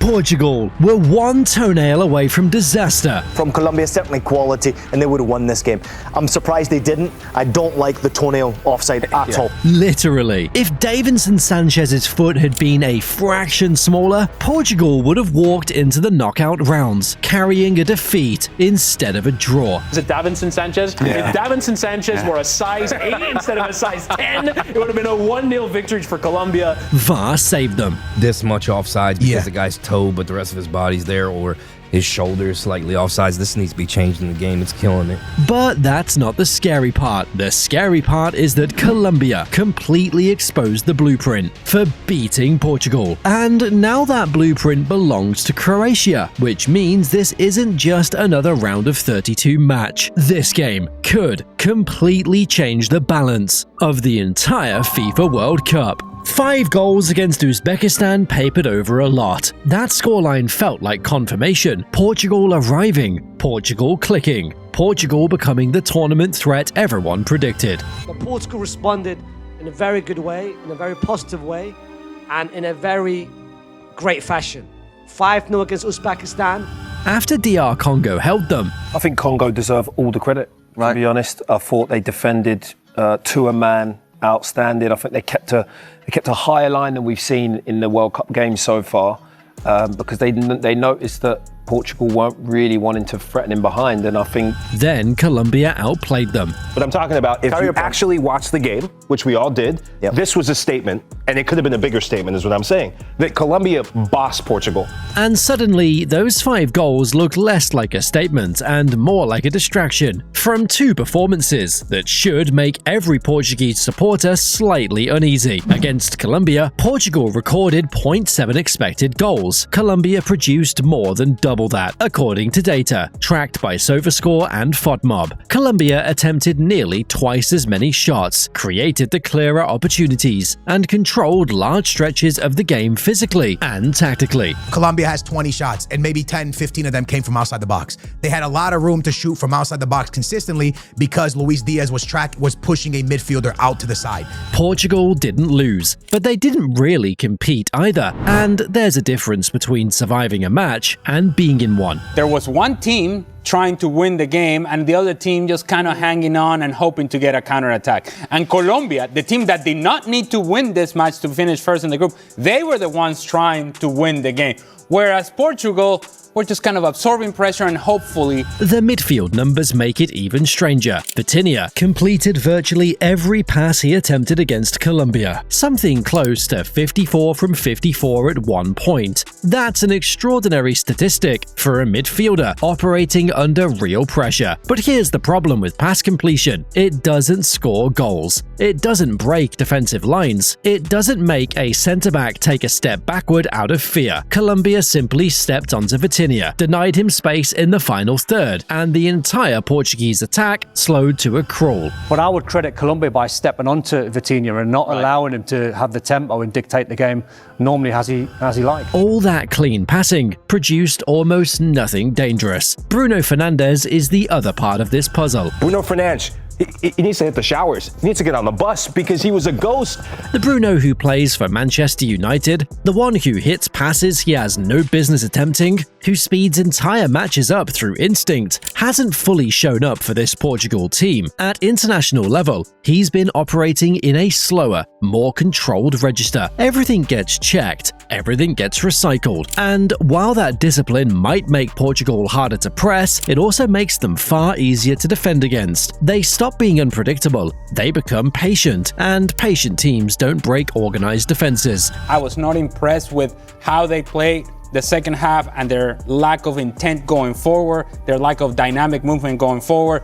Portugal were one toenail away from disaster. From Colombia, certainly quality, and they would have won this game. I'm surprised they didn't. I don't like the toenail offside at all. Literally. If Davinson Sanchez's foot had been a fraction smaller, Portugal would have walked into the knockout rounds, carrying a defeat instead of a draw. Is it Davinson Sanchez? Yeah. If Davinson Sanchez were a size 8 instead of a size 10, it would have been a 1-0 victory for Colombia. VAR saved them. This much offside because the guy's toe, but the rest of his body's there, or his shoulder is slightly offsides. This needs to be changed in the game. It's killing it. But that's not the scary part. The scary part is that Colombia completely exposed the blueprint for beating Portugal. And now that blueprint belongs to Croatia, which means this isn't just another round of 32 match. This game could completely change the balance of the entire FIFA World Cup. 5 goals against Uzbekistan papered over a lot. That scoreline felt like confirmation. Portugal arriving, Portugal clicking, Portugal becoming the tournament threat everyone predicted. But Portugal responded in a very good way, in a very positive way, and in a very great fashion. 5-0 against Uzbekistan. After DR Congo held them, I think Congo deserve all the credit, to be honest. I thought they defended to a man outstanding. I think they kept a higher line than we've seen in the World Cup games so far, because they noticed that Portugal weren't really wanting to threaten him behind, and I think then Colombia outplayed them. But I'm talking about if you actually watched the game, which we all did, this was a statement, and it could have been a bigger statement is what I'm saying, that Colombia bossed Portugal. And suddenly, those 5 goals look less like a statement and more like a distraction from 2 performances that should make every Portuguese supporter slightly uneasy. Against Colombia, Portugal recorded 0.7 expected goals. Colombia produced more than double that, according to data tracked by SofaScore and FOTMob. Colombia attempted nearly twice as many shots, created the clearer opportunities, and controlled large stretches of the game physically and tactically. Colombia has 20 shots, and maybe 10, 15 of them came from outside the box. They had a lot of room to shoot from outside the box consistently because Luis Diaz was pushing a midfielder out to the side. Portugal didn't lose, but they didn't really compete either. And there's a difference between surviving a match and being in one. There was one team trying to win the game and the other team just kind of hanging on and hoping to get a counterattack. And Colombia, the team that did not need to win this match to finish first in the group, they were the ones trying to win the game. Whereas Portugal were just kind of absorbing pressure and hopefully. The midfield numbers make it even stranger. Vitinha completed virtually every pass he attempted against Colombia, something close to 54 from 54 at one point. That's an extraordinary statistic for a midfielder operating under real pressure. But here's the problem with pass completion. It doesn't score goals. It doesn't break defensive lines. It doesn't make a centre-back take a step backward out of fear. Colombia simply stepped onto Vitinha, denied him space in the final third, and the entire Portuguese attack slowed to a crawl. But I would credit Colombia by stepping onto Vitinha and not allowing him to have the tempo and dictate the game normally as he liked. All that clean passing produced almost nothing dangerous. Bruno Fernandes is the other part of this puzzle. Bruno Fernandes, he needs to hit the showers. He needs to get on the bus because he was a ghost. The Bruno who plays for Manchester United, the one who hits passes he has no business attempting, who speeds entire matches up through instinct, hasn't fully shown up for this Portugal team. At international level, he's been operating in a slower, more controlled register. Everything gets checked, everything gets recycled. And while that discipline might make Portugal harder to press, it also makes them far easier to defend against. They stop being unpredictable, they become patient, and patient teams don't break organized defenses. I was not impressed with how they played the second half and their lack of intent going forward, their lack of dynamic movement going forward.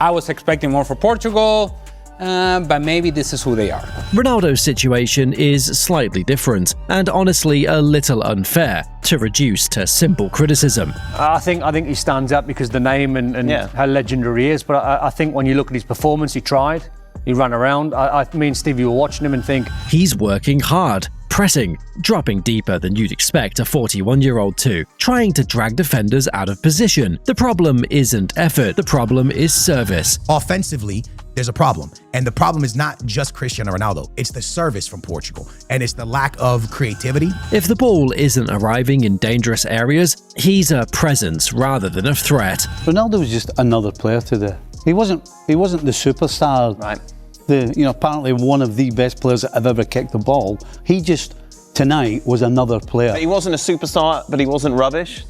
I was expecting more for Portugal, but maybe this is who they are. Ronaldo's situation is slightly different, and honestly a little unfair to reduce to simple criticism. I think he stands out because of the name and how legendary he is, but I think when you look at his performance, he tried, he ran around. Me and Stevie were watching him and think he's working hard, pressing, dropping deeper than you'd expect a 41-year-old to, trying to drag defenders out of position. The problem isn't effort, the problem is service. Offensively, there's a problem. And the problem is not just Cristiano Ronaldo. It's the service from Portugal, and it's the lack of creativity. If the ball isn't arriving in dangerous areas, he's a presence rather than a threat. Ronaldo was just another player today. He wasn't the superstar. Right. Apparently one of the best players that have ever kicked the ball. He just, tonight, was another player. But he wasn't a superstar, but he wasn't rubbish.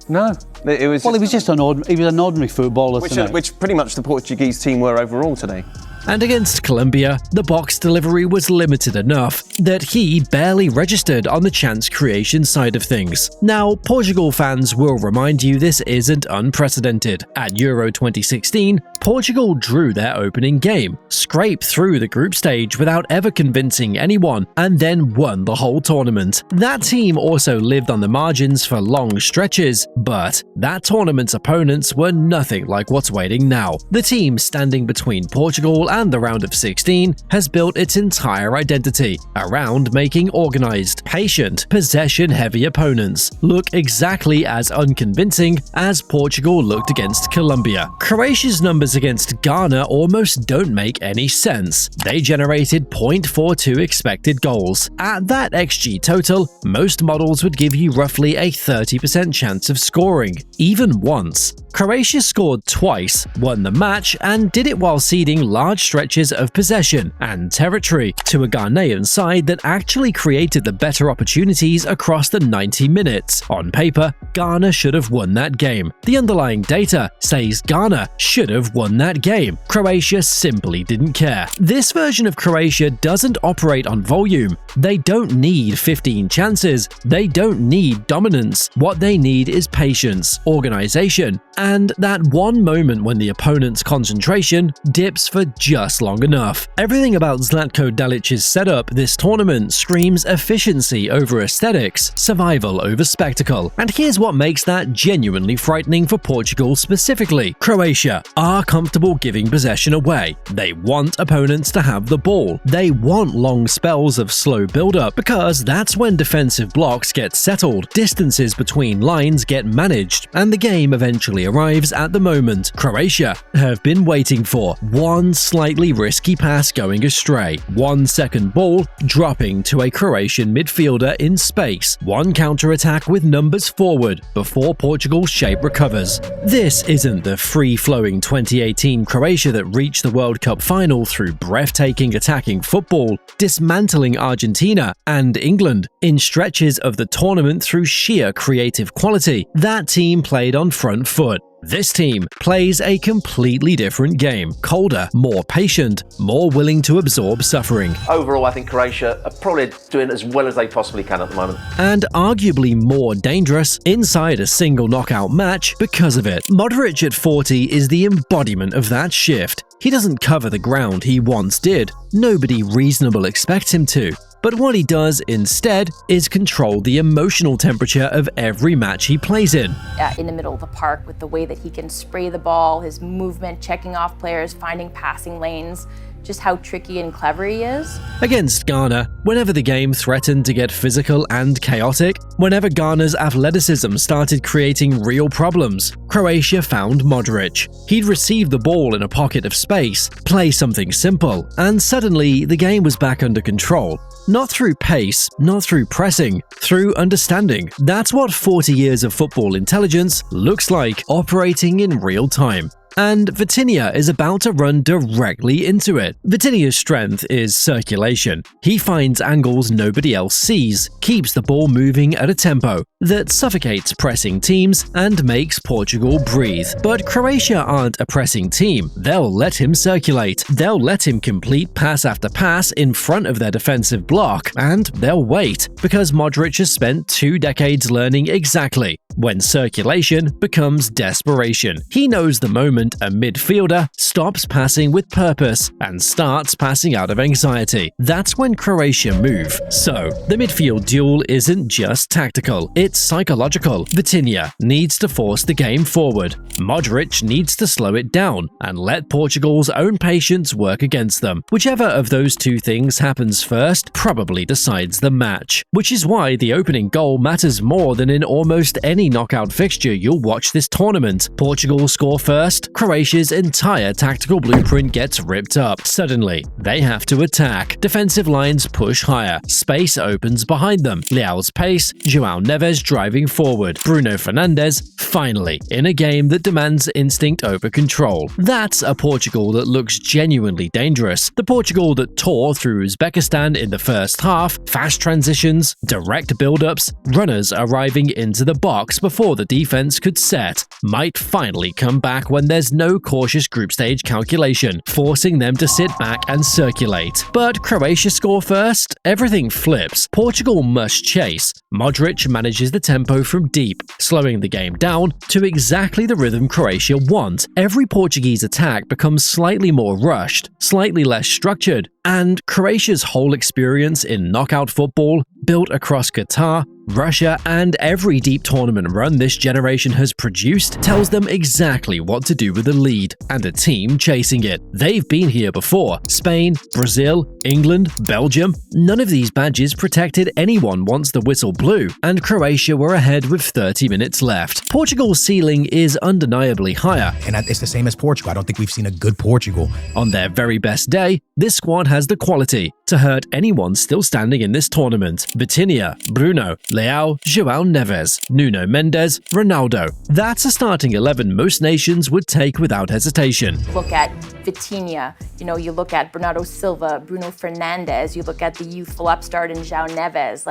No. It was. Well, he was just an ordinary footballer tonight. Which pretty much the Portuguese team were overall today. And against Colombia, the box delivery was limited enough that he barely registered on the chance creation side of things. Now, Portugal fans will remind you this isn't unprecedented. At Euro 2016, Portugal drew their opening game, scraped through the group stage without ever convincing anyone, and then won the whole tournament. That team also lived on the margins for long stretches, but that tournament's opponents were nothing like what's waiting now. The team standing between Portugal and the round of 16 has built its entire identity around making organized, patient, possession-heavy opponents look exactly as unconvincing as Portugal looked against Colombia. Croatia's numbers against Ghana almost don't make any sense. They generated 0.42 expected goals. At that XG total, most models would give you roughly a 30% chance of scoring, even once. Croatia scored twice, won the match, and did it while ceding large stretches of possession and territory to a Ghanaian side that actually created the better opportunities across the 90 minutes. On paper, Ghana should have won that game. The underlying data says Ghana should have won that game. Croatia simply didn't care. This version of Croatia doesn't operate on volume. They don't need 15 chances. They don't need dominance. What they need is patience, organization, and that one moment when the opponent's concentration dips for just long enough. Everything about Zlatko Dalic's setup this tournament screams efficiency over aesthetics, survival over spectacle. And here's what makes that genuinely frightening for Portugal specifically. Croatia are comfortable giving possession away. They want opponents to have the ball. They want long spells of slow build-up because that's when defensive blocks get settled, distances between lines get managed, and the game eventually arrives at the moment Croatia have been waiting for. One slightly risky pass going astray, 1 second ball dropping to a Croatian midfielder in space, one counter-attack with numbers forward before Portugal's shape recovers. This isn't the free-flowing 2018 Croatia that reached the World Cup final through breathtaking attacking football, dismantling Argentina and England in stretches of the tournament through sheer creative quality. That team played on front foot. This team plays a completely different game, colder, more patient, more willing to absorb suffering. Overall, I think Croatia are probably doing as well as they possibly can at the moment. And arguably more dangerous inside a single knockout match because of it. Modric at 40 is the embodiment of that shift. He doesn't cover the ground he once did. Nobody reasonable expects him to. But what he does instead is control the emotional temperature of every match he plays in. In the middle of the park with the way that he can spray the ball, his movement, checking off players, finding passing lanes, just how tricky and clever he is. Against Ghana, whenever the game threatened to get physical and chaotic, whenever Ghana's athleticism started creating real problems, Croatia found Modric. He'd receive the ball in a pocket of space, play something simple, and suddenly the game was back under control. Not through pace, not through pressing, through understanding. That's what 40 years of football intelligence looks like operating in real time. And Vitinha is about to run directly into it. Vitinha's strength is circulation. He finds angles nobody else sees, keeps the ball moving at a tempo that suffocates pressing teams and makes Portugal breathe. But Croatia aren't a pressing team. They'll let him circulate. They'll let him complete pass after pass in front of their defensive block, and they'll wait, because Modric has spent 2 decades learning exactly when circulation becomes desperation. He knows the moment a midfielder stops passing with purpose and starts passing out of anxiety. That's when Croatia move. So, the midfield duel isn't just tactical, It's psychological. Vitinha needs to force the game forward. Modric needs to slow it down and let Portugal's own patience work against them. Whichever of those two things happens first probably decides the match, which is why the opening goal matters more than in almost any knockout fixture you'll watch this tournament. Portugal score first, Croatia's entire tactical blueprint gets ripped up. Suddenly, they have to attack. Defensive lines push higher. Space opens behind them. Leão's pace, João Neves driving forward. Bruno Fernandes, finally, in a game that demands instinct over control. That's a Portugal that looks genuinely dangerous. The Portugal that tore through Uzbekistan in the first half, fast transitions, direct build-ups, runners arriving into the box before the defense could set, might finally come back when there's no cautious group stage calculation, forcing them to sit back and circulate. But Croatia score first, everything flips. Portugal must chase. Modric manages the tempo from deep, slowing the game down to exactly the rhythm Croatia want. Every Portuguese attack becomes slightly more rushed, slightly less structured, and Croatia's whole experience in knockout football, built across Qatar, Russia, and every deep tournament run this generation has produced, tells them exactly what to do with a lead and a team chasing it. They've been here before. Spain, Brazil, England, Belgium. None of these badges protected anyone once the whistle blew, and Croatia were ahead with 30 minutes left. Portugal's ceiling is undeniably higher. And it's the same as Portugal. I don't think we've seen a good Portugal. On their very best day, this squad has the quality to hurt anyone still standing in this tournament. Vitinha, Bruno, Leão, João Neves, Nuno Mendes, Ronaldo. That's a starting 11 most nations would take without hesitation. Look at Vitinha, you look at Bernardo Silva, Bruno Fernandes, you look at the youthful upstart in João Neves.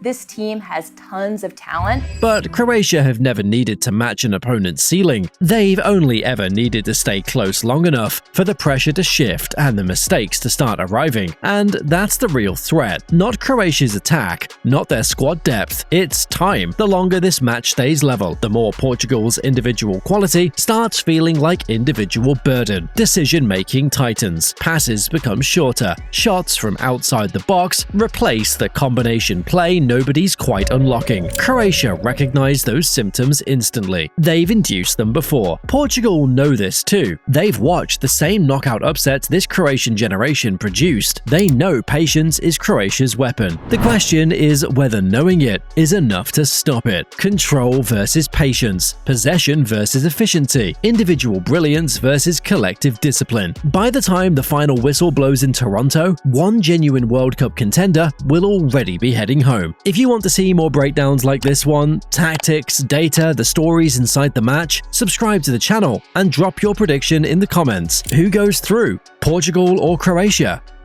This team has tons of talent. But Croatia have never needed to match an opponent's ceiling. They've only ever needed to stay close long enough for the pressure to shift and the mistakes to start arriving. And that's the real threat. Not Croatia's attack, not their squad depth. It's time. The longer this match stays level, the more Portugal's individual quality starts feeling like individual burden. Decision-making tightens. Passes become shorter. Shots from outside the box replace the combination play nobody's quite unlocking. Croatia recognize those symptoms instantly. They've induced them before. Portugal know this too. They've watched the same knockout upsets this Croatian generation produced. They know patience is Croatia's weapon. The question is whether knowing it is enough to stop it. Control versus patience. Possession versus efficiency. Individual brilliance versus collective discipline. By the time the final whistle blows in Toronto, one genuine World Cup contender will already be heading home. If you want to see more breakdowns like this one, tactics, data, the stories inside the match, subscribe to the channel and drop your prediction in the comments. Who goes through, Portugal or Croatia?